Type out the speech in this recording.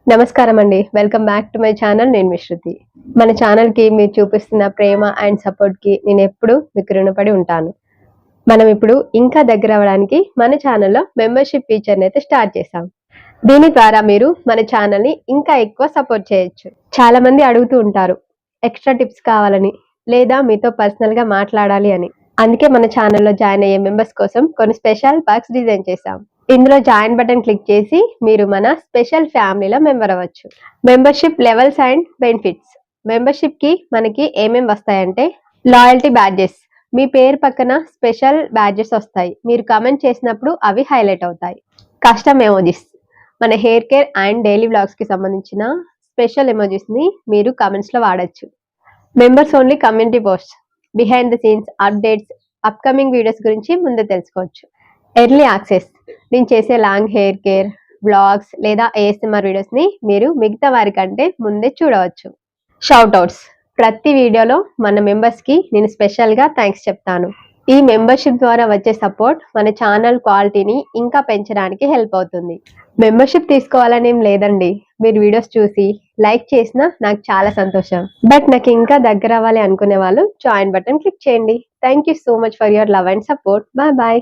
నమస్కారం అండి. Welcome back to my channel. నేను మీ శృతి. మన ఛానల్‌కి మీరు చూపిస్తున్న ప్రేమ అండ్ సపోర్ట్‌కి నేనెప్పుడూ మీకు రుణపడి ఉంటాను. మనం ఇప్పుడు ఇంకా దగ్గరవ్వడానికి మన ఛానల్‌లో మెంబర్‌షిప్ ఫీచర్‌ని అయితే స్టార్ట్ చేశాం. దీని ద్వారా మీరు మన ఛానల్‌ని ఇంకా ఎక్కువ సపోర్ట్ చేయొచ్చు. చాలామంది అడుగుతూ ఉంటారు. ఎక్స్‌ట్రా టిప్స్ కావాలని, లేదా మీతో పర్సనల్‌గా మాట్లాడాలి అని. అందుకే మన ఛానల్‌లో జాయిన్ అయ్యే మెంబర్స్ కోసం కొన్ని స్పెషల్ పర్క్స్ డిజైన్ చేశాం. ఇందులో జాయిన్ బటన్ క్లిక్ చేసి మీరు మన స్పెషల్ ఫ్యామిలీలో మెంబర్ అవ్వచ్చు. Membership levels and benefits. Membership కి మనకి ఏమేమి వస్తాయంటే లాయల్టీ బ్యాడ్జెస్. మీ పేరు పక్కన స్పెషల్ బ్యాడ్జెస్ వస్తాయి. మీరు కమెంట్ చేసినప్పుడు అవి హైలైట్ అవుతాయి. Custom emojis. మన hair care and daily vlogs కి సంబంధించిన స్పెషల్ ఎమోజిస్ ని మీరు కమెంట్స్ లో వాడచ్చు. Members only community post. Behind the scenes updates, upcoming videos గురించి ముందే తెలుసుకోవచ్చు. Early access. నేను చేసే లాంగ్ హెయిర్ కేర్, వ్లాగ్స్ లేదా ఏఎస్ఎంఆర్ వీడియోస్ని మీరు మిగతా వారికంటే ముందే చూడవచ్చు. Shoutouts. ప్రతి వీడియోలో మన మెంబర్స్కి నేను స్పెషల్గా థ్యాంక్స్ చెప్తాను. ఈ మెంబర్షిప్ ద్వారా వచ్చే సపోర్ట్ మన ఛానల్ క్వాలిటీని ఇంకా పెంచడానికి హెల్ప్ అవుతుంది. మెంబర్షిప్ తీసుకోవాలనేం లేదండి. మీరు వీడియోస్ చూసి లైక్ చేసినా నాకు చాలా సంతోషం. బట్ నాకు ఇంకా దగ్గర అవ్వాలి అనుకునే వాళ్ళు జాయిన్ బటన్ క్లిక్ చేయండి. Thank you so much for your love and support. Bye bye.